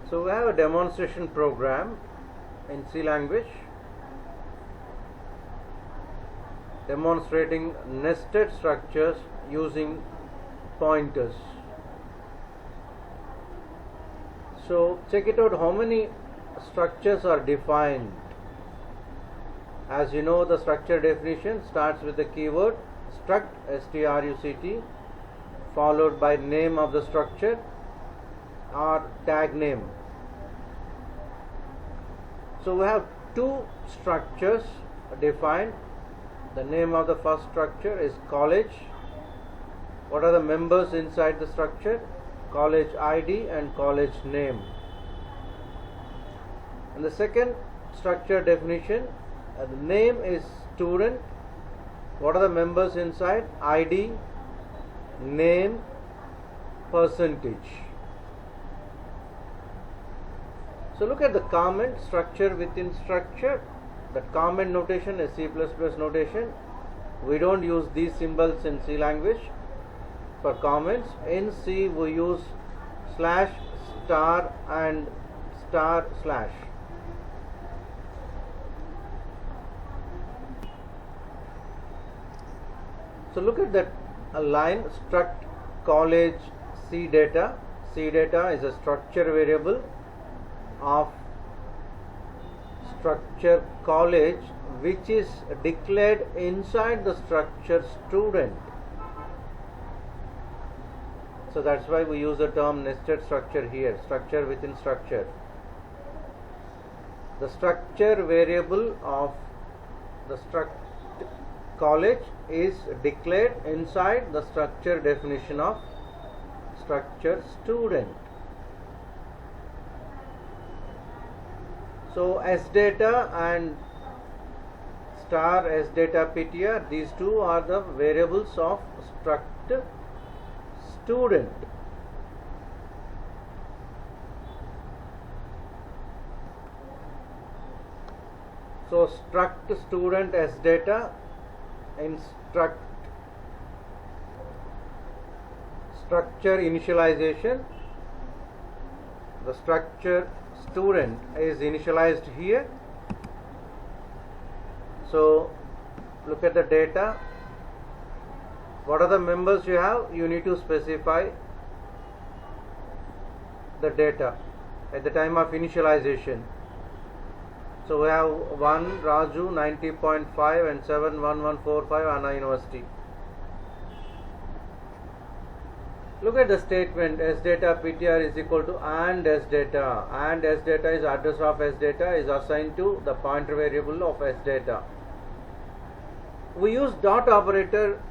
So we have a demonstration program in C language demonstrating nested structures using pointers. So check it out, how many structures are defined. As you know, the structure definition starts with the keyword struct, struct, followed by name of the structure or tag name. So we have two structures defined. The name of the first structure is college. What are the members inside the structure? College ID and college name. And the second structure definition, the name is student. What are the members inside? ID, name, percentage. So look at the comment, structure within structure. That comment notation is C++ notation. We don't use these symbols in C language for comments. In C we use slash, star and star slash. So look at that line, struct college C data. C data is a structure variable of structure college, which is declared inside the structure student. So that's why we use the term nested structure here, structure within structure. The structure variable of the struct college is declared inside the structure definition of structure student. So sData and star sData PTR, these two are the variables of struct student. So struct student sData in struct structure initialization, the structure student is initialized here. So look at the data. What are the members you have? You need to specify the data at the time of initialization. So we have 1 Raju 90.5 and 71145 Anna University. Look at the statement, sData PTR is equal to and sData. And sData is address of sData is assigned to the pointer variable of sData. We use dot operator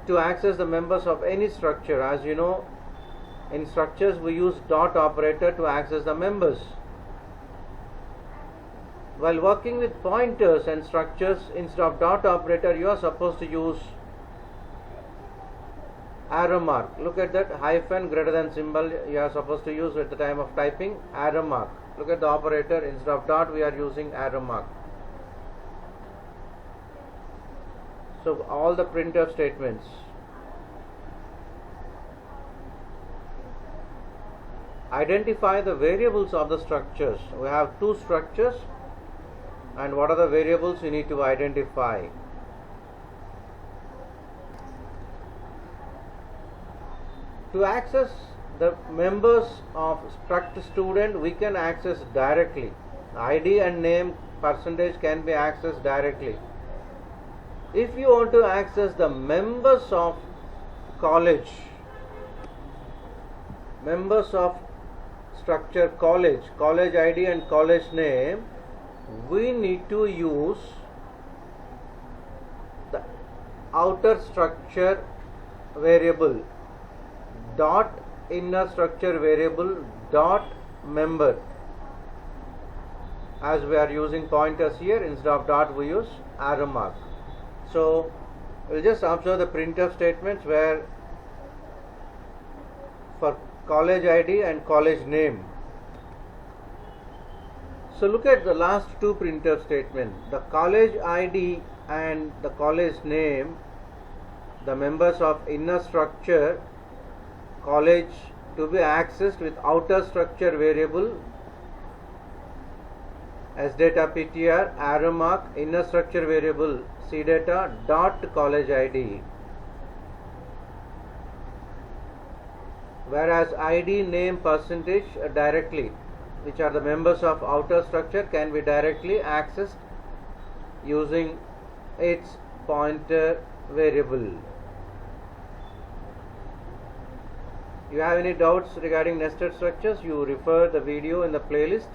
to access the members of any structure. As you know, in structures we use dot operator to access the members. While working with pointers and structures, instead of dot operator, you are supposed to use arrow mark. Look at that hyphen greater than symbol you are supposed to use at the time of typing, arrow mark. Look at the operator, instead of dot we are using arrow mark. So all the printf statements. Identify the variables of the structures. We have two structures, and what are the variables you need to identify? To access the members of struct student, we can access directly. ID and name percentage can be accessed directly. If you want to access the members of college, members of structure college, college ID and college name, we need to use the outer structure variable dot inner structure variable dot member. As we are using pointers here, instead of dot we use arrow mark. So we'll just observe the printf statements where for college ID and college name. So look at the last two printf statements. The college ID and the college name, the members of inner structure college to be accessed with outer structure variable as data ptr arrow mark inner structure variable cdata dot college id, whereas id name percentage directly, which are the members of outer structure, can be directly accessed using its pointer variable. You have any doubts regarding nested structures, you refer the video in the playlist.